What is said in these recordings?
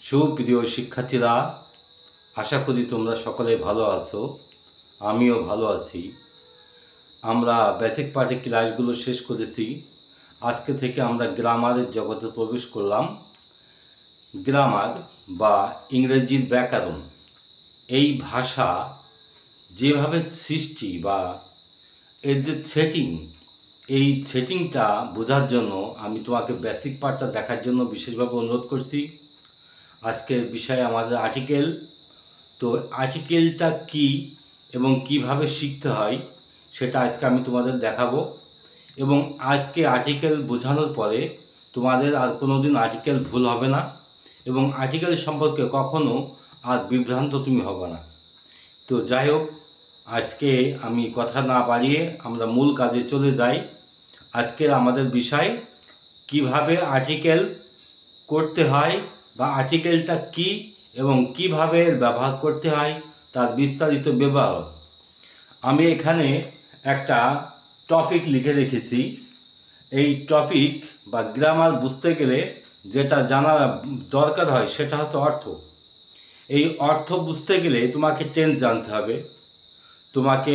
সুপ্রিয় শিক্ষার্থীরা, আশা করি তোমরা সকলে ভালো আছো। আমিও ভালো আছি। আমরা বেসিক পার্টের ক্লাসগুলো শেষ করেছি। আজকে থেকে আমরা গ্রামারের জগতে প্রবেশ করলাম। গ্রামার বা ইংরেজির ব্যাকরণ, এই ভাষা যেভাবে সৃষ্টি বা এর যে সেটিং, এই সেটিংটা বোঝার জন্য আমি তোমাকে বেসিক পার্টটা দেখার জন্য বিশেষভাবে অনুরোধ করছি। আজকের বিষয় আমাদের আর্টিকেল। তো আর্টিকেলটা কি এবং কিভাবে শিখতে হয় সেটা আজকে আমি তোমাদের দেখাবো। এবং আজকে আর্টিকেল বোঝানোর পরে তোমাদের আর কোনো দিন আর্টিকেল ভুল হবে না এবং আর্টিকেল সম্পর্কে কখনো আর বিভ্রান্ত তুমি হবে না। তো যাই হোক, আজকে আমি কথা না বাড়িয়ে আমরা মূল কাজে চলে যাই। আজকের আমাদের বিষয় কিভাবে আর্টিকেল করতে হয় বা আর্টিকেলটা কি এবং কিভাবে ব্যবহার করতে হয় তার বিস্তারিত বিবরণ। আমি এখানে একটা টপিক লিখে রেখেছি। এই টপিক বা গ্রামার বুঝতে গেলে যেটা জানা দরকার হয় সেটা হচ্ছে অর্থ। এই অর্থ বুঝতে গেলে তোমাকে টেন্স জানতে হবে, তোমাকে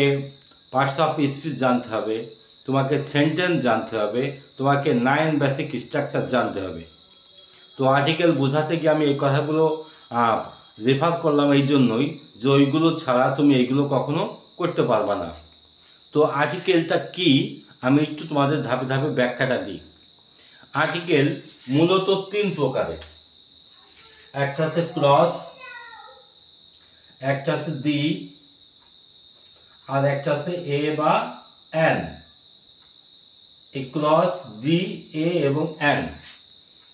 পার্টস অফ স্পিচ জানতে হবে, তোমাকে সেন্টেন্স জানতে হবে, তোমাকে 9 বেসিক স্ট্রাকচার জানতে হবে। তো আর্টিকেল বোঝাতে গিয়ে আমি এই কথাগুলো রেফার করলাম এই জন্যই যে ওইগুলো ছাড়া তুমি এইগুলো কখনো করতে পারবে না। তো আর্টিকেলটা কি আমি একটু তোমাদের ধাপে ধাপে ব্যাখ্যাটা দিই। আর্টিকেল মূলত 3 প্রকারের। একটা আছে ক্লজ, একটা আছে দি, আর একটা আছে এ বা এন। এই ক্লজ, দি, এ এবং এন,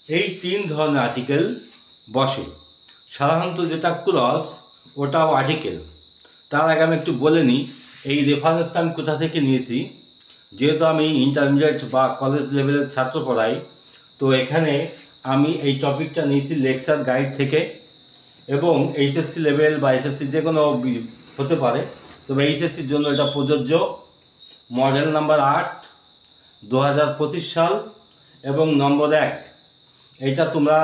এই 3 ধরনের আর্টিকেল বসে। সাধারণত যেটা ক্লজ ওটাও আর্টিকেল। তার আগে আমি একটু বলে নিই এই রেফারেন্সটা আমি কোথা থেকে নিয়েছি। যেহেতু আমি ইন্টারমিডিয়েট বা কলেজ লেভেলের ছাত্র পড়াই, তো এখানে আমি এই টপিকটা নিয়েছি লেকচার গাইড থেকে। এবং এইচএসসি লেভেল বা এসএসসি যে কোনো হতে পারে, তবে এইচএসসির জন্য এটা প্রযোজ্য। মডেল নাম্বার 8, 2025 সাল এবং নম্বর 1। এইটা তোমরা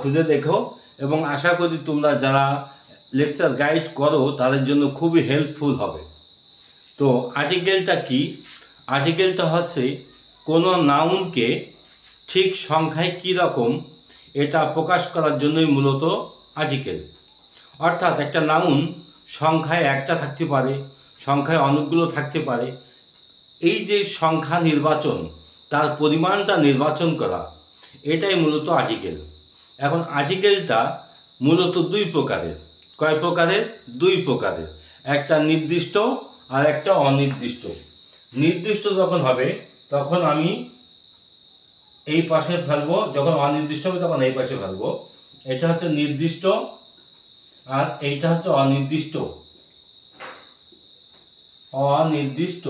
খুঁজে দেখো এবং আশা করি তোমরা যারা লেকচার গাইড করো তাদের জন্য খুবই হেল্পফুল হবে। তো আর্টিকেলটা কি? আর্টিকেলটা হচ্ছে কোনো নাউনকে ঠিক সংখ্যায় কী রকম এটা প্রকাশ করার জন্যই মূলত আর্টিকেল। অর্থাৎ একটা নাউন সংখ্যায় একটা থাকতে পারে, সংখ্যায় অনেকগুলো থাকতে পারে। এই যে সংখ্যা নির্বাচন, তার পরিমাণটা নির্বাচন করা, এটাই মূলত আর্টিকেল। এখন আর্টিকেলটা মূলত 2 প্রকারের। কয় প্রকারের? 2 প্রকারের। একটা নির্দিষ্ট আর একটা অনির্দিষ্ট। নির্দিষ্ট যখন হবে তখন আমি এই পাশে ফেলবো, যখন অনির্দিষ্ট হবে তখন এই পাশে ফেলবো। এটা হচ্ছে নির্দিষ্ট আর এইটা হচ্ছে অনির্দিষ্ট। অনির্দিষ্ট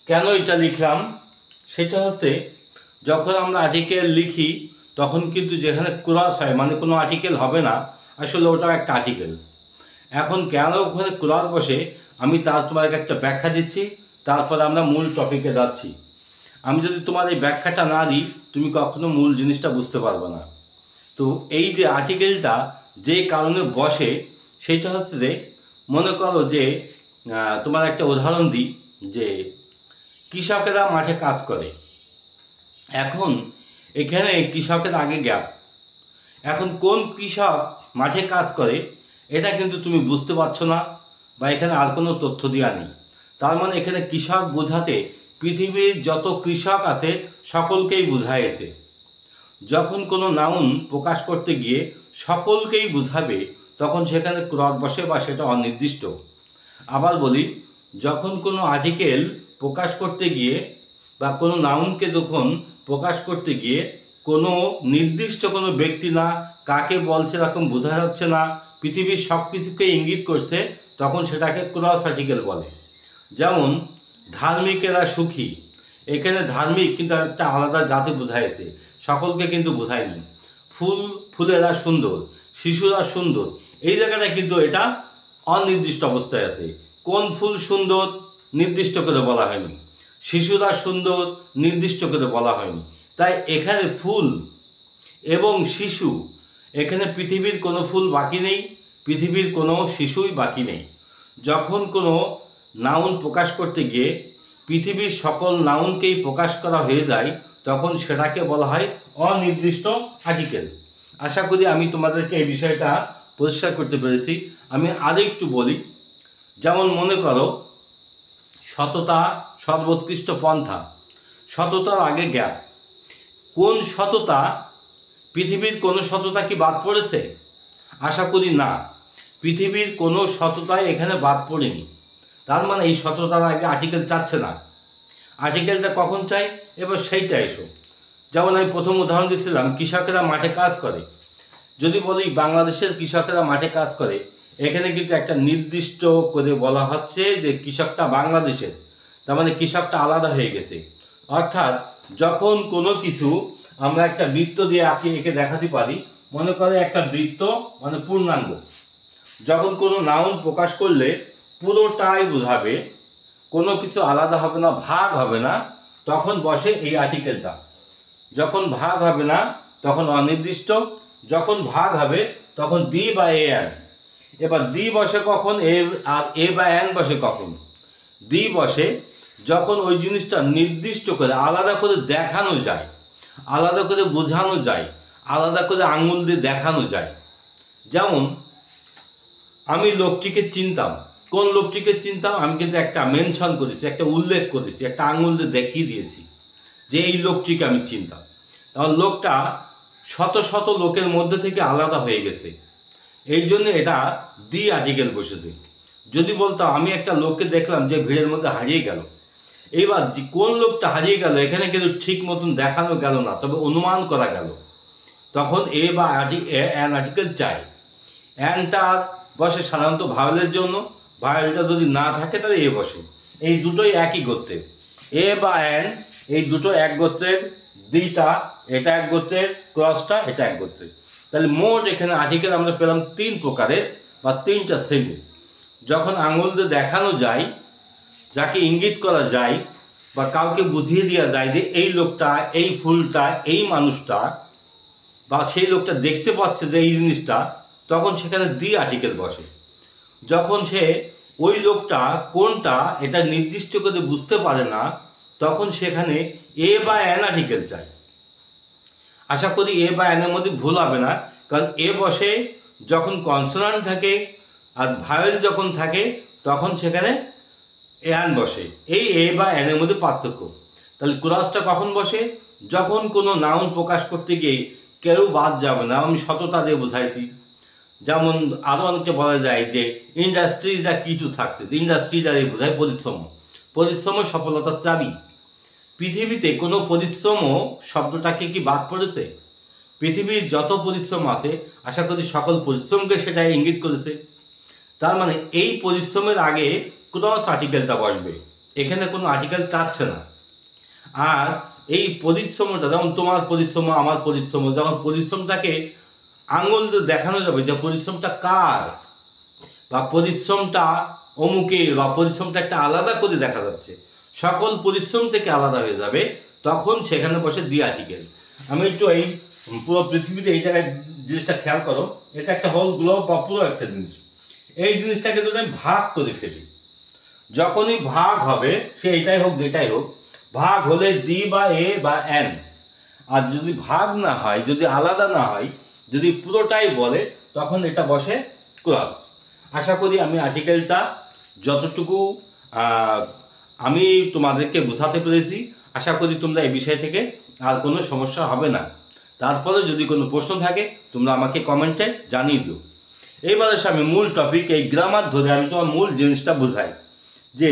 কেন এটা লিখলাম সেটা হচ্ছে, যখন আমরা আর্টিকেল লিখি তখন কিন্তু যেখানে ক্রস হয় মানে কোনো আর্টিকেল হবে না, আসলে ওটাও একটা আর্টিকেল। এখন কেন ওখানে ক্রস বসে আমি তোমাকে একটা ব্যাখ্যা দিচ্ছি, তারপর আমরা মূল টপিকে যাচ্ছি। আমি যদি তোমার এই ব্যাখ্যাটা না দিই তুমি কখনো মূল জিনিসটা বুঝতে পারবে না। তো এই যে আর্টিকেলটা যে কারণে বসে সেটা হচ্ছে যে, মনে করো যে তোমার একটা উদাহরণ দিই, যে কৃষকেরা মাঠে কাজ করে। এখন এখানে কৃষকের আগে গ্যাপ। এখন কোন কৃষক মাঠে কাজ করে এটা কিন্তু তুমি বুঝতে পারছো না, বা এখানে আর কোনো তথ্য দেওয়া নেই। তার মানে এখানে কৃষক বোঝাতে পৃথিবীর যত কৃষক আছে সকলকেই বুঝাইছে। যখন কোনো নাউন প্রকাশ করতে গিয়ে সকলকেই বুঝাবে তখন সেখানে ক্রস বসে বা সেটা অনির্দিষ্ট। আবার বলি, যখন কোনো আর্টিকেল প্রকাশ করতে গিয়ে বা কোনো নাউনকে যখন প্রকাশ করতে গিয়ে কোনো নির্দিষ্ট কোনো ব্যক্তি না, কাকে বলছে এরকম বোঝা যাচ্ছে না, পৃথিবীর সব কিছুকে ইঙ্গিত করছে, তখন সেটাকে ক্রস আর্টিকেল বলে। যেমন ধার্মিকেরা সুখী, এখানে ধার্মিক কিন্তু একটা আলাদা জাতি বোঝাইছে, সকলকে কিন্তু বোঝায়নি। ফুলেরা সুন্দর, শিশুরা সুন্দর, এই জায়গাটা কিন্তু এটা অনির্দিষ্ট অবস্থায় আছে। কোন ফুল সুন্দর নির্দিষ্ট করে বলা হয়নি, শিশুরা সুন্দর নির্দিষ্ট করে বলা হয়নি। তাই এখানে ফুল এবং শিশু, এখানে পৃথিবীর কোনো ফুল বাকি নেই, পৃথিবীর কোনো শিশুই বাকি নেই। যখন কোনো নাউন প্রকাশ করতে গিয়ে পৃথিবীর সকল নাউনকেই প্রকাশ করা হয়ে যায়, তখন সেটাকে বলা হয় অনির্দিষ্ট আর্টিকেল। আশা করি আমি তোমাদেরকে এই বিষয়টা পরিষ্কার করতে পেরেছি। আমি আরেকটু বলি, যেমন মনে করো সততা সর্বোৎকৃষ্ট পন্থা, সততার আগে জ্ঞান। কোন সততা, পৃথিবীর কোনো সততা কি বাদ পড়েছে? আশা করি না, পৃথিবীর কোনো সততাই এখানে বাদ পড়েনি। তার মানে এই সততার আগে আর্টিকেল চাচ্ছে না। আর্টিকেলটা কখন চাই? এবার সেইটা এসো। যেমন আমি প্রথম উদাহরণ দিয়েছিলাম, কৃষকেরা মাঠে কাজ করে। যদি বলি বাংলাদেশের কৃষকেরা মাঠে কাজ করে, এখানে কিন্তু একটা নির্দিষ্ট করে বলা হচ্ছে যে কৃষকটা বাংলাদেশের, তার মানে কৃষকটা আলাদা হয়ে গেছে। অর্থাৎ যখন কোনো কিছু আমরা একটা বৃত্ত দিয়ে আঁকি এঁকে দেখাতে পারি, মনে করে একটা বৃত্ত মানে পূর্ণাঙ্গ, যখন কোনো নাউন প্রকাশ করলে পুরোটাই বোঝাবে, কোনো কিছু আলাদা হবে না, ভাগ হবে না, তখন বসে এই আর্টিকেলটা। যখন ভাগ হবে না তখন অনির্দিষ্ট, যখন ভাগ হবে তখন দি বা এ এন। এবার দি বসে কখন, আর এ বা এন বসে কখন? দি বসে যখন ওই জিনিসটা নির্দিষ্ট করে আলাদা করে দেখানো যায়, আলাদা করে বোঝানো যায়, আলাদা করে আঙুল দিয়ে দেখানো যায়। যেমন আমি লোকটিকে চিনতাম। কোন লোকটিকে চিনতাম? আমি কিন্তু একটা মেনশন করেছি, একটা উল্লেখ করেছি, একটা আঙুল দিয়ে দেখিয়ে দিয়েছি যে এই লোকটিকে আমি চিনতাম। কারণ লোকটা শত শত লোকের মধ্যে থেকে আলাদা হয়ে গেছে, এই জন্য এটা দি আর্টিকেল বসেছে। যদি বলতাম আমি একটা লোককে দেখলাম যে ভিড়ের মধ্যে হারিয়ে গেল, এইবার কোন লোকটা হারিয়ে গেল এখানে কিন্তু ঠিক মতন দেখানো গেল না, তবে অনুমান করা গেল, তখন এ বা অ্যান আর্টিকেল চাই। অ্যানটার বসে সাধারণত ভাওয়েলের জন্য, ভাওয়েলটা যদি না থাকে তাহলে এ বসে। এই দুটোই একই গোত্রের, এ বা অ্যান এই দুটো এক গোত্রের, দিটা এটা এক গোত্রের, ক্রসটা এটা এক গোত্রের। তাহলে মোট এখানে আর্টিকেল আমরা পেলাম তিন প্রকারের বা তিনটা শ্রেণীর। যখন আঙুল দিয়ে দেখানো যায়, যাকে ইঙ্গিত করা যায় বা কাউকে বুঝিয়ে দেওয়া যায় যে এই লোকটা, এই ফুলটা, এই মানুষটা, বা সেই লোকটা দেখতে পাচ্ছে যে এই জিনিসটা, তখন সেখানে দি আর্টিকেল বসে। যখন সে ওই লোকটা কোনটা এটা নির্দিষ্ট করে বুঝতে পারে না, তখন সেখানে এ বা অ্যান আর্টিকেল চাই। আশা করি এ বা অ্যানের মধ্যে ভুল হবে না, কারণ এ বসে যখন কনসোনান্ট থাকে আর ভাওয়েল যখন থাকে তখন সেখানে অ্যান বসে। এই এ বা অ্যানের মধ্যে পার্থক্য। তাহলে ক্রসটা কখন বসে? যখন কোনো নাউন প্রকাশ করতে গিয়ে কেউ বাদ যাবে না, আমি সততা দিয়ে বোঝাইছি। যেমন আরও অনেকটা বলা যায় যে ইন্ডাস্ট্রি ইজ দ্য কি টু সাকসেস। ইন্ডাস্ট্রিটা বোঝায় পরিশ্রম, পরিশ্রম সফলতার চাবি। পৃথিবীতে কোনো পরিশ্রম শব্দটাকে কি বাদ পড়েছে? পৃথিবীর যত পরিশ্রম আছে আশা করি সকল পরিশ্রমকে সেটা ইঙ্গিত করেছে। তার মানে এই পরিশ্রমের আগে ক্রস আর্টিকেলটা বসবে, এখানে কোনো আর্টিকেল চাচ্ছে না। আর এই পরিশ্রমটা, যেমন তোমার পরিশ্রম, আমার পরিশ্রম, যখন পরিশ্রমটাকে আঙুল দিয়ে দেখানো যাবে যে পরিশ্রমটা কার, বা পরিশ্রমটা অমুকের, বা পরিশ্রমটা একটা আলাদা করে দেখা যাচ্ছে, সকল পরিশ্রম থেকে আলাদা হয়ে যাবে, তখন সেখানে বসে দি আর্টিকেল। আমি একটু এই পুরো পৃথিবীতে এই জায়গায় জিনিসটা খেয়াল করো, এটা একটা হোল গ্লোব বা পুরো একটা জিনিস। এই জিনিসটাকে যদি আমি ভাগ করে ফেলি, যখনই ভাগ হবে সে এটাই হোক যেটাই হোক, ভাগ হলে দি বা এ বা এন। আর যদি ভাগ না হয়, যদি আলাদা না হয়, যদি পুরোটাই বলে, তখন এটা বসে ক্রস। আশা করি আমি আর্টিকেলটা যতটুকু আমি তোমাদেরকে বোঝাতে পেরেছি। আশা করি তোমরা এই বিষয় থেকে আর কোনো সমস্যা হবে না। তারপরে যদি কোনো প্রশ্ন থাকে তোমরা আমাকে কমেন্টে জানিয়ে দিও। এইবার এসে আমি মূল টপিক, এই গ্রামার ধরে আমি তোমার মূল জিনিসটা বোঝাই। যে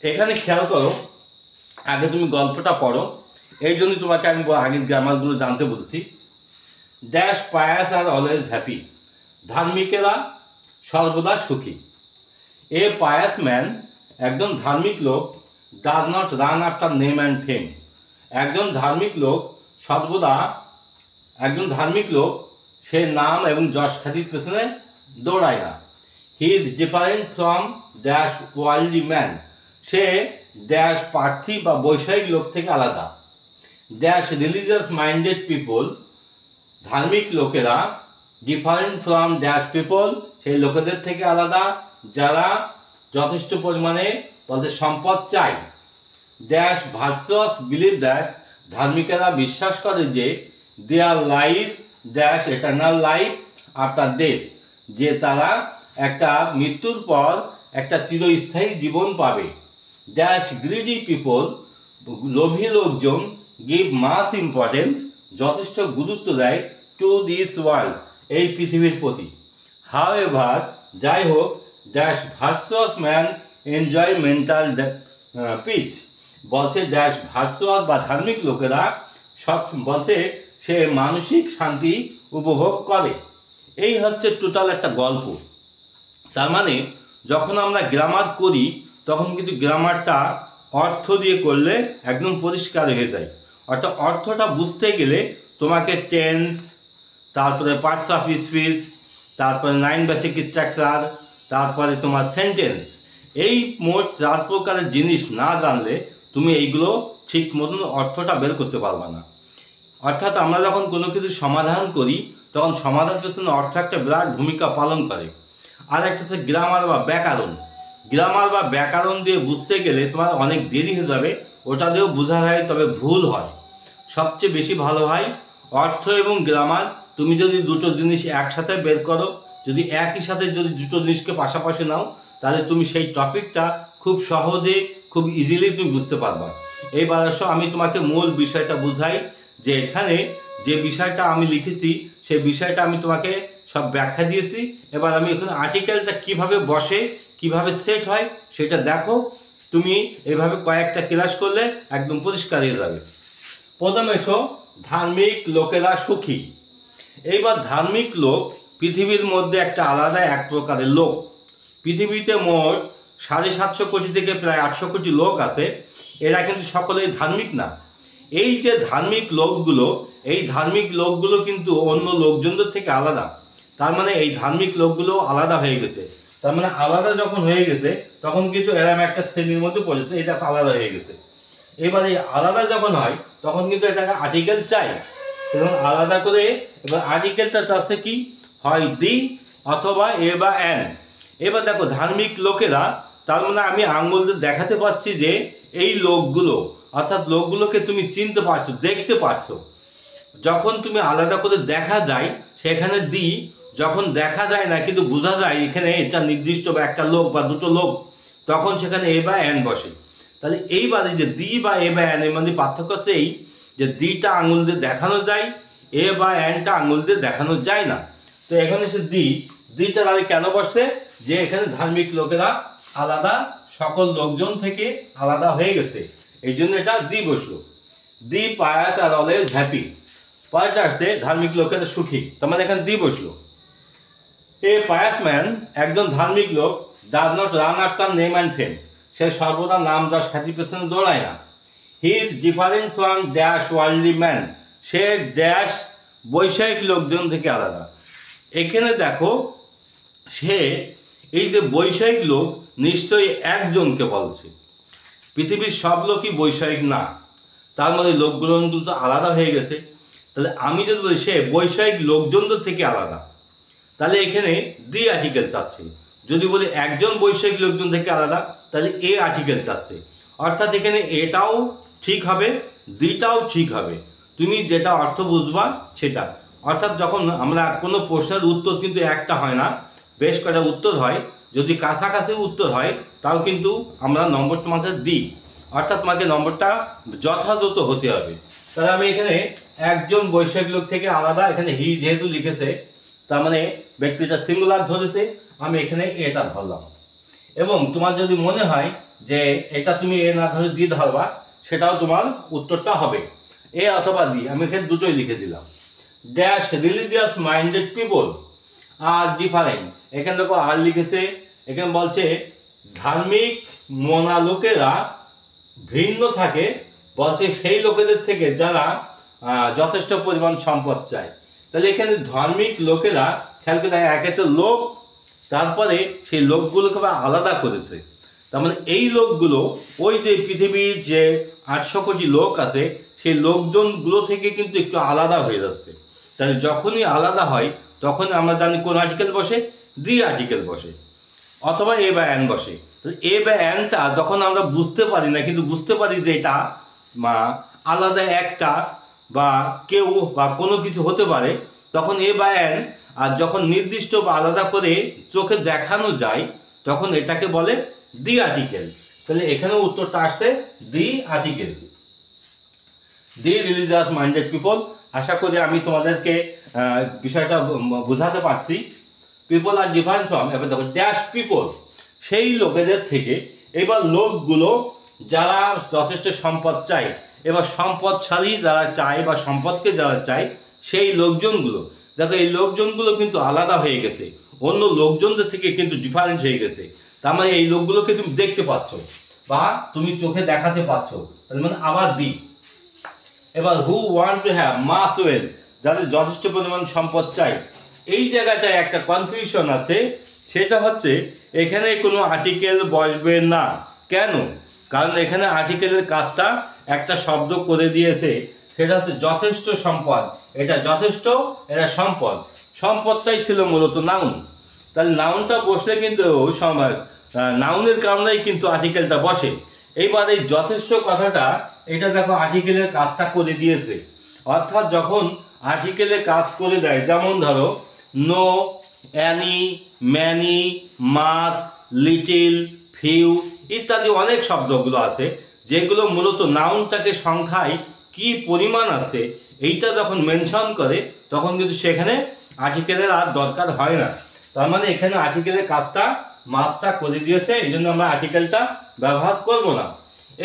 এখানে খেয়াল করো, আগে তুমি গল্পটা পড়ো, এই জন্যই তোমাকে আমি আগের গ্রামারগুলো জানতে বলছি। Dash pious are always happy, ধার্মিকেরা সর্বদা সুখী। এ পায়াস ম্যান, একজন ধার্মিক লোক, does not run after name and ফেম, একজন ধার্মিক লোক সর্বদা, একজন ধার্মিক লোক সে নাম এবং যশ খ্যাতির পেছনে দৌড়ায় না। He is different from dash worldly man, সে ড্যাশ পার্থিব বা বৈষয়িক লোক থেকে আলাদা। ড্যাশ রিলিজিয়াস মাইন্ডেড পিপল ধার্মিক লোকেরা ডিফারেন্ট ফ্রম ড্যাশ পিপল, সেই লোকেদের থেকে আলাদা যারা যথেষ্ট পরিমাণে তাদের সম্পদ চায়। ড্যাশ ভার্চুয়াস বিলিভ দ্যাট, ধার্মিকেরা বিশ্বাস করে যে their life dash eternal life after death, যে তারা একটা মৃত্যুর পর একটা চিরস্থায়ী জীবন পাবে। ড্যাশ গ্রিডি পিপল, লোভী লোকজন গিভ মাস ইম্পর্টেন্স, যথেষ্ট গুরুত্ব দেয় টু দিস ওয়ার্ল্ড, এই পৃথিবীর প্রতি। হাউএভার, যাই হোক, dash virtuous man enjoy mental peace, বলছে ড্যাশ ভার্চুয়াস বা ধার্মিক লোকেরা সব বলছে সে মানসিক শান্তি উপভোগ করে। এই হচ্ছে টোটাল একটা গল্প। তার মানে যখন আমরা গ্রামার করি তখন কিন্তু গ্রামারটা অর্থ দিয়ে করলে একদম পরিষ্কার হয়ে যায়। অর্থাৎ অর্থটা বুঝতে গেলে তোমাকে টেন্স, তারপরে পার্টস অফ স্পিচ, তারপরে 9 বেসিক স্ট্রাকচার, তারপরে তোমার সেন্টেন্স, এই মোট 4 প্রকারের জিনিস না জানলে তুমি এইগুলো ঠিক মতন অর্থটা বের করতে পারবে না। অর্থাৎ আমরা যখন কোনো কিছু সমাধান করি তখন সমাধান পেছনে অর্থ একটা বিরাট ভূমিকা পালন করে। আর একটা হচ্ছে গ্রামার বা ব্যাকরণ। গ্রামার বা ব্যাকরণ দিয়ে বুঝতে গেলে তোমার অনেক দেরি হয়ে যাবে, ওটা দিয়েও বোঝা যায়, তবে ভুল হয়। সবচেয়ে বেশি ভালো হয় অর্থ এবং গ্রামার তুমি যদি দুটো জিনিস একসাথে বের করো, যদি একই সাথে যদি দুটো জিনিসকে পাশাপাশি নাও, তাহলে তুমি সেই টপিকটা খুব সহজে খুব ইজিলি তুমি বুঝতে পারবা। এইবার আসো আমি তোমাকে মূল বিষয়টা বুঝাই, যে এখানে যে বিষয়টা আমি লিখেছি সেই বিষয়টা আমি তোমাকে সব ব্যাখ্যা দিয়েছি। এবার আমি এখানে আর্টিকেলটা কিভাবে বসে, কিভাবে সেট হয় সেটা দেখো। তুমি এভাবে কয়েকটা ক্লাস করলে একদম পরিষ্কার হয়ে যাবে। প্রথমে এসো, ধার্মিক লোকেরা সুখী। এইবার ধার্মিক লোক পৃথিবীর মধ্যে একটা আলাদা এক প্রকারের লোক। পৃথিবীতে মোট 750 কোটি থেকে প্রায় 800 কোটি লোক আছে। এরা কিন্তু সকলেই ধার্মিক না। এই যে ধার্মিক লোকগুলো, এই ধার্মিক লোকগুলো কিন্তু অন্য লোকজনদের থেকে আলাদা। তার মানে এই ধার্মিক লোকগুলো আলাদা হয়ে গেছে। তার মানে আলাদা যখন হয়ে গেছে তখন কিন্তু এরম একটা শ্রেণীর মধ্যে পড়েছে, এটা আলাদা হয়ে গেছে। এবার এই আলাদা যখন হয় তখন কিন্তু এটাকে আর্টিকেল চাই, এবং আলাদা করে এবার আর্টিকেলটা চাচ্ছে কি, হয় দি অথবা এ বা অ্যান। এবার দেখো ধার্মিক লোকেরা, তার মানে আমি আঙ্গুল দিয়ে দেখাতে পারছি যে এই লোকগুলো, অর্থাৎ লোকগুলোকে তুমি চিনতে পারছো, দেখতে পারছো। যখন তুমি আলাদা করে দেখা যায় সেখানে দি, যখন দেখা যায় না কিন্তু বোঝা যায় এখানে এটা নির্দিষ্ট বা একটা লোক বা দুটো লোক, তখন সেখানে এ বা অ্যান বসে। তাহলে এইবারে যে দি বা এ বা অ্যান এর মধ্যে পার্থক্য হচ্ছে এই যে দিটা আঙুল দিয়ে দেখানো যায়, এ বা অ্যানটা আঙুল দিয়ে দেখানো যায় না। তো এখানে সে দিটা তাহলে কেন বসছে, যে এখানে ধার্মিক লোকেরা আলাদা, সকল লোকজন থেকে আলাদা হয়ে গেছে, এই জন্য এটা দি বসলো। দি pious are always happy, point আসছে ধার্মিক লোকেরা সুখী, তার মানে এখানে দি বসলো। এ পায়াস ম্যান, একজন ধার্মিক লোক, does not run after name and fame, সে সর্বদা নাম যশ খ্যাতির পেছনে দৌড়ায় না। He is different from dash worldly man, সে ড্যাশ বৈষয়িক লোকজন থেকে আলাদা। এখানে দেখো সে এই যে বৈষয়িক লোক নিশ্চয়ই একজনকে বলছে, পৃথিবীর সব লোকই বৈষয়িক না, তার মধ্যে লোকগুলো তো আলাদা হয়ে গেছে। তাহলে আমি যদি বলি সে বৈষয়িক লোকজনদের থেকে আলাদা, তাহলে এখানে দি আর্টিকেল চাচ্ছে। যদি বলি একজন বৈষয়িক লোকজন থেকে আলাদা, তাহলে এ আর্টিকেল চাচ্ছে। অর্থাৎ এখানে এটাও ঠিক হবে, দিটাও ঠিক হবে, তুমি যেটা অর্থ বুঝবা সেটা। অর্থাৎ যখন আমরা কোনো প্রশ্নের উত্তর কিন্তু একটা হয় না, বেশ কয়েকটা উত্তর হয়, যদি কাছাকাছি উত্তর হয় তাও কিন্তু আমরা নম্বর তোমাকে দিই, অর্থাৎ তোমাকে নম্বরটা যথাযথ হতে হবে। তাহলে আমি এখানে একজন বৈষয়িক লোক থেকে আলাদা, এখানে হি যেহেতু লিখেছে তার মানে ব্যক্তিটা সিঙ্গুলার ধরেছে, আমি এখানে এটা ধরলাম। এবং তোমার যদি মনে হয় যে এটা তুমি এ না ধরে দি ধরবা, সেটাও তোমার উত্তরটা হবে এ অথবা দি, আমি এখানে দুটোই লিখে দিলাম। ড্যাশ রিলিজিয়াস মাইন্ডেড পিপল আর ডিফারেন্ট, এখানে দেখো আর লিখেছে, এখানে বলছে ধার্মিক মনা লোকেরা ভিন্ন থাকে, বলছে সেই লোকেদের থেকে যারা যথেষ্ট পরিমাণ সম্পদ চায়। তাহলে এখানে ধার্মিক লোকেরা খেয়াল করে একে তো লোক, তারপরে সেই লোকগুলোকে আলাদা করেছে। তার মানে এই লোকগুলো ওই যে পৃথিবীর যে 800 কোটি লোক আছে সেই লোকজনগুলো থেকে কিন্তু একটু আলাদা হয়ে যাচ্ছে। তাহলে যখনই আলাদা হয় তখন আমরা জানি কোন আর্টিকেল বসে, দি আর্টিকেল বসে, অথবা এ বা অ্যান বসে। তাহলে এ বা অ্যানটা যখন আমরা বুঝতে পারি না, কিন্তু বুঝতে পারি যে এটা আলাদা একটা বা কেউ বা কোনো কিছু হতে পারে, তখন এ বা অ্যান। আর যখন নির্দিষ্ট বা আলাদা করে চোখে দেখানো যায় তখন এটাকে বলে দি আর্টিকেল। তাহলে এখানে উত্তরটা আসছে the article. The religious minded people. আশা করি আমি তোমাদেরকে বিষয়টা বোঝাতে পারছি। পিপল আর ডিফারেন্ট ফ্রম, এবার দেখো ড্যাশ পিপল, সেই লোকেদের থেকে। এবার লোকগুলো যারা যথেষ্ট সম্পদ চায়, এবার সম্পদশালী যারা চায় বা সম্পদকে যারা চায় সেই লোকজনগুলো। দেখো এই লোকজনগুলো কিন্তু আলাদা হয়ে গেছে, অন্য লোকজনদের থেকে কিন্তু ডিফারেন্ট হয়ে গেছে। তার মানে এই লোকগুলোকে তুমি দেখতে পাচ্ছ বা তুমি চোখে দেখাতে পাচ্ছ, তার মানে আবার দি। এবার who want to have much wealth, যাদের যথেষ্ট পরিমাণ সম্পদ চাই। এই জায়গাটায় একটা কনফিউশন আছে, সেটা হচ্ছে এখানে কোনো আর্টিকেল বসবে না। কেন? কারণ এখানে আর্টিকেলের কাজটা একটা শব্দ করে দিয়েছে, সেটা হচ্ছে যথেষ্ট সম্পদ। এটা যথেষ্ট, এটা সম্পদ। সম্পদটাই ছিল মূলত নাউন। তাহলে নাউনটা বসলে কিন্তু নাউনের কারণেই কিন্তু আর্টিকেলটা বসে। এইবার এই যথেষ্ট কথাটা, এটা দেখো আর্টিকেলের কাজটা করে দিয়েছে। অর্থাৎ যখন আর্টিকেলের কাজ করে দেয়, যেমন ধরো নো, অ্যানি, ম্যানি, মাস, লিটিল, ফিউ ইত্যাদি অনেক শব্দগুলো আছে, যেগুলো মূলত নাউনটাকে সংখ্যায় কি পরিমাণ আছে এইটা যখন মেনশন করে তখন কিন্তু সেখানে আর্টিকেলের আর দরকার হয় না। তার মানে এখানে আর্টিকেলের কাজটা মাসটা করে দিয়েছে, এই জন্য আমরা আর্টিকেলটা ব্যবহার করব না।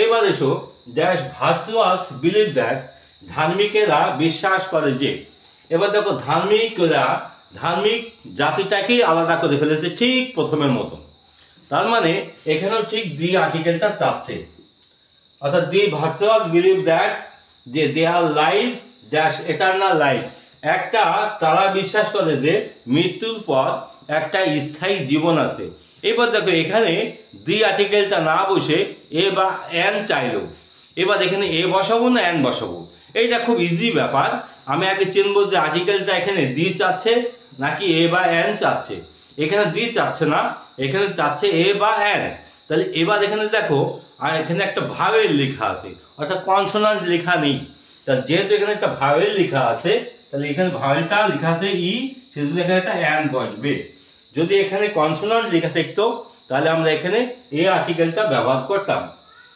এবার এসো ড্যাশ ভার্চুয়াস বিলিভ দ্যাট, ধার্মিকেরা বিশ্বাস করে যে। এবার দেখো ধার্মিক জাতিটাকেই আলাদা করে ফেলেছে ঠিক প্রথমের মতো। তার মানে এখানেও ঠিক দি আর্টিকেলটা চাচ্ছে, অর্থাৎ দি ভার্চুয়াস বিলিভ দ্যাট যে their life dash eternal life, একটা তারা বিশ্বাস করে যে মৃত্যুর পর একটা স্থায়ী জীবন আছে। এবার দেখো এখানে দি আর্টিকেলটা না বসে এ বা অ্যান চাইলো। এবার এখানে এ বসাবো না অ্যান বসাবো, এইটা খুব ইজি ব্যাপার। আমি আগে চিনবো যে আর্টিকেলটা এখানে দি চাচ্ছে নাকি এ বা অ্যান চাচ্ছে। এখানে দি চাচ্ছে না, এখানে চাচ্ছে এ বা অ্যান। তাহলে এবার এখানে দেখো, আর এখানে একটা ভাওয়েল লেখা আছে, অর্থাৎ কনসোনান্ট লেখা নেই। তাহলে যেহেতু এখানে একটা ভাওয়েল লেখা আছে, তাহলে এখানে ভাওয়েলটা লেখা আছে ই, সেজন্য এখানে একটা অ্যান বসবে। যদি এখানে কনসোনান্ট লেখা থাকতো তাহলে আমরা এখানে এ আর্টিকেলটা ব্যবহার করতাম।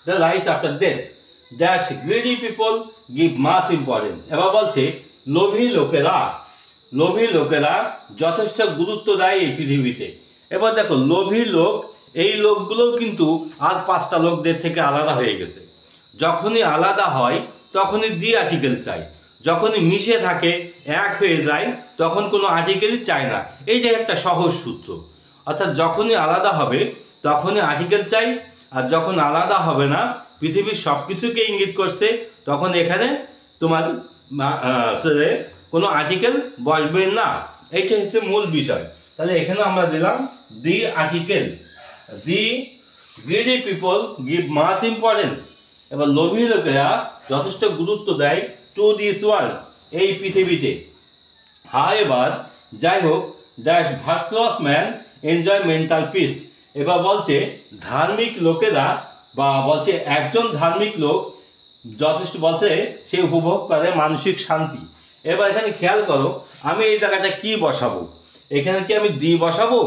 The rise after death dash greedy people give much importance. এবার বলছে লোভী লোকেরা যথেষ্ট গুরুত্ব দেয় এই পৃথিবীতে। এবার দেখো লোভী লোক, এই লোকগুলো কিন্তু আর পাঁচটা লোকদের থেকে আলাদা হয়ে গেছে। যখনই আলাদা হয় তখনই দি আর্টিকেল চাই, যখনই মিশে থাকে এক হয়ে যায় তখন কোনো আর্টিকেলই চায় না। এইটা একটা সহজ সূত্র। অর্থাৎ যখনই আলাদা হবে তখনই আর্টিকেল চাই, আর যখন আলাদা হবে না, পৃথিবীর সব কিছুকে ইঙ্গিত করছে, তখন এখানে তোমার কোনো আর্টিকেল বসবে না। এইটা হচ্ছে মূল বিষয়। তাহলে এখানে আমরা দিলাম the article. The greedy people give much importance. এবার লোভী লোকেরা যথেষ্ট গুরুত্ব দেয় টু দিস ওয়ার্ল্ড, এই পৃথিবীতে। এবার যাই হোক dash virtuous man enjoy mental peace. এবার বলছে ধার্মিক লোকেরা, বা বলছে একজন ধার্মিক লোক যথেষ্ট, বলছে সে উপভোগ করে মানসিক শান্তি। এবার এখানে খেয়াল করো, আমি এই জায়গাটা কি বসাবো? এখানে কি আমি দি বসাবো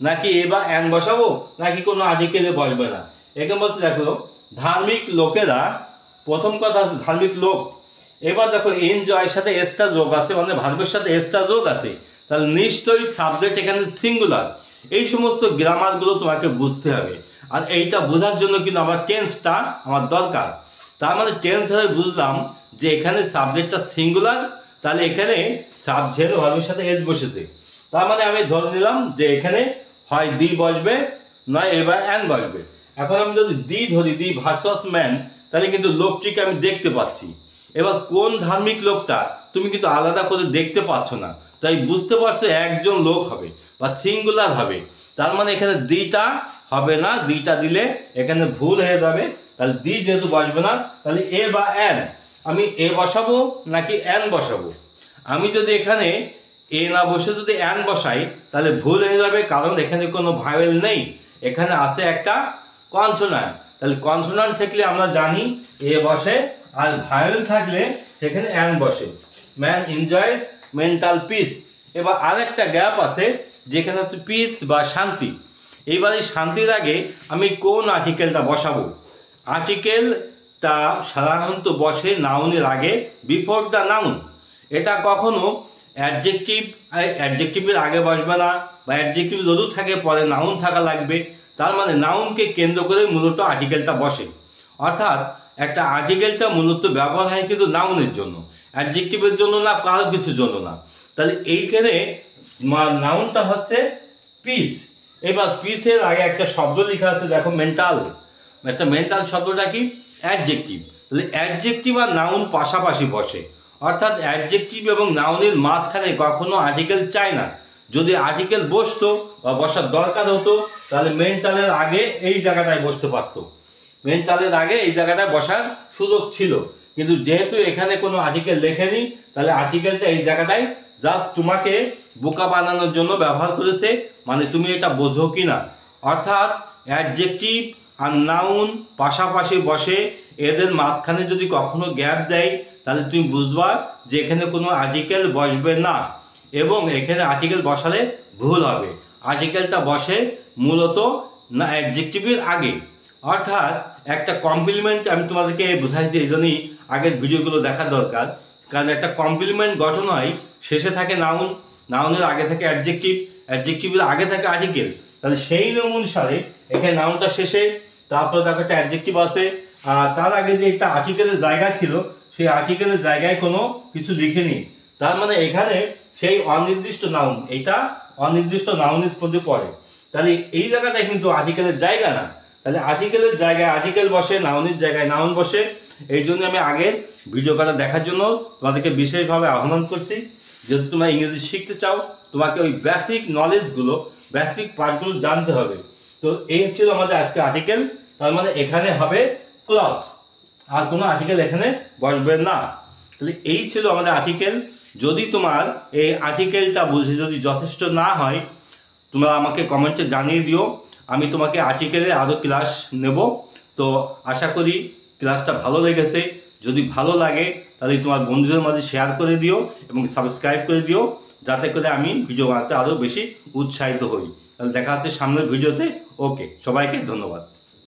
নাকি এ বা অ্যান বসাবো নাকি কোনো আর্টিকেলে বসবে না? এখানে বলছে দেখো ধার্মিক লোকেরা, প্রথম কথা আছে ধার্মিক লোক। এবার দেখো এনজয়ের সাথে এসটা যোগ আছে, মানে ভার্বের সাথে এসটা যোগ আছে, তাহলে নিশ্চয়ই সাবজেক্ট এখানে সিঙ্গুলার। এই সমস্ত গ্রামারগুলো তোমাকে বুঝতে হবে, আর এইটা বোঝার জন্য কিন্তু আমার টেন্সটা আমার দরকার। তার মানে টেন্স ধরে বুঝলাম যে এখানে সাবজেক্টটা সিঙ্গুলার, তাহলে এখানে সাবজেক্ট ভার্বের সাথে এস বসেছে। তার মানে আমি ধরে নিলাম যে এখানে হয় দি বসবে নয় এবার অ্যান বসবে। এখন আমি যদি দি ধরি, দি ভার্চুয়াস ম্যান, তাহলে কিন্তু লোকটিকে আমি দেখতে পাচ্ছি। এবার কোন ধার্মিক লোকটা তুমি কিন্তু আলাদা করে দেখতে পাচ্ছ না, তাই বুঝতে পারছো একজন লোক হবে বা সিঙ্গুলার হবে। তার মানে এখানে দিটা হবে না, দিটা দিলে এখানে ভুল হয়ে যাবে। তাহলে দি যেহেতু বসবে না, তাহলে এ বা অ্যান, আমি এ বসাবো নাকি অ্যান বসাবো? আমি যদি এখানে এ না বসে যদি অ্যান বসাই তাহলে ভুল হয়ে যাবে, কারণ এখানে কোনো ভাওয়েল নেই, এখানে আছে একটা কনসোনান্ট। তাহলে কনসোনান্ট থাকলে আমরা জানি এ বসে, আর ভাওয়েল থাকলে সেখানে অ্যান বসে। Man enjoys mental peace. এবার আরেকটা গ্যাপ আছে যেখানে হচ্ছে পিস বা শান্তি। এইবার এই শান্তির আগে আমি কোন আর্টিকেলটা বসাবো? আর্টিকেলটা সাধারণত বসে নাউনের আগে, বিফোর দ্য নাউন। এটা কখনো অ্যাডজেক্টিভের আগে বসবে না, বা অ্যাডজেক্টিভ যদিও থাকে পরে নাউন থাকা লাগবে। তার মানে নাউনকে কেন্দ্র করে মূলত আর্টিকেলটা বসে। অর্থাৎ একটা আর্টিকেলটা মূলত ব্যবহার হয় কিন্তু নাউনের জন্য, অ্যাডজেক্টিভের জন্য না, কারো কিছুর জন্য না। তাহলে এইখানে নাউনটা হচ্ছে পিস। এবার পিসের আগে একটা শব্দ লেখা আছে, দেখো মেন্টাল। একটা মেন্টাল শব্দটা কি? অ্যাডজেক্টিভ। তাহলে অ্যাডজেক্টিভ আর নাউন পাশাপাশি বসে, অর্থাৎ অ্যাডজেক্টিভ এবং নাউনের মাঝখানে কখনো আর্টিকেল চায় না। যদি আর্টিকেল বসতো বা বসার দরকার হতো তাহলে মেন্টালের আগে এই জায়গাটায় বসতে পারতো, মেন্টালের আগে এই জায়গাটায় বসার সুযোগ ছিল। কিন্তু যেহেতু এখানে কোনো আর্টিকেল লেখেনি, তাহলে আর্টিকেলটা এই জায়গাটায় জাস্ট তোমাকে বোকা বানানোর জন্য ব্যবহার করেছে, মানে তুমি এটা বোঝো কি না। অর্থাৎ অ্যাডজেক্টিভ আর নাউন পাশাপাশি বসে, এদের মাঝখানে যদি কখনো গ্যাপ দেয় তাহলে তুমি বুঝবা যে এখানে কোনো আর্টিকেল বসবে না, এবং এখানে আর্টিকেল বসালে ভুল হবে। আর্টিকেলটা বসে মূলত না অ্যাডজেক্টিভের আগে। অর্থাৎ একটা কমপ্লিমেন্ট আমি তোমাদেরকে বোঝাইছি, এই জন্যই আগের ভিডিওগুলো দেখা দরকার। কারণ একটা কমপ্লিমেন্ট গঠন হয়, শেষে থাকে নাউন, নাউনের আগে থাকে অ্যাডজেক্টিভ, অ্যাডজেক্টিভের আগে থাকে আর্টিকেল। তাহলে সেই নিয়ম অনুসারে এখানে নাউনটা শেষে, তারপরে দেখো একটা অ্যাডজেক্টিভ আছে, আর তার আগে যে একটা আর্টিকেলের জায়গা ছিল সেই আর্টিকেলের জায়গায় কোনো কিছু লিখেনি। তার মানে এখানে সেই অনির্দিষ্ট নাউন, এটা অনির্দিষ্ট নাউনের মধ্যে পড়ে। তাহলে এই জায়গাটায় কিন্তু আর্টিকেলের জায়গা না। তাহলে আর্টিকেলের জায়গায় আর্টিকেল বসে, নাউনের জায়গায় নাউন বসে। এই জন্য আমি আগের ভিডিও করা দেখার জন্য তোমাদেরকে বিশেষভাবে আহ্বান করছি। যদি তোমরা ইংরেজি শিখতে চাও, তোমাকে ওই বেসিক নলেজগুলো, বেসিক পার্টগুলো জানতে হবে। তো এই ছিল আমাদের আজকে আর্টিকেল। তার মানে এখানে হবে ক্লজ, আর কোনো আর্টিকেল এখানে বসবে না। তাহলে এই ছিল আমাদের আর্টিকেল। যদি তোমার এই আর্টিকেলটা বুঝে যদি যথেষ্ট না হয়, তোমরা আমাকে কমেন্টে জানিয়ে দিও, আমি তোমাকে আর্টিকেলে আরও ক্লাস নেব। তো আশা করি ক্লাসটা ভালো লেগেছে। যদি ভালো লাগে তাহলে তোমার বন্ধুদের মাঝে শেয়ার করে দিও এবং সাবস্ক্রাইব করে দিও, যাতে করে আমি ভিডিও বানাতে আরও বেশি উৎসাহিত হই। তাহলে দেখা হচ্ছে সামনের ভিডিওতে। ওকে, সবাইকে ধন্যবাদ।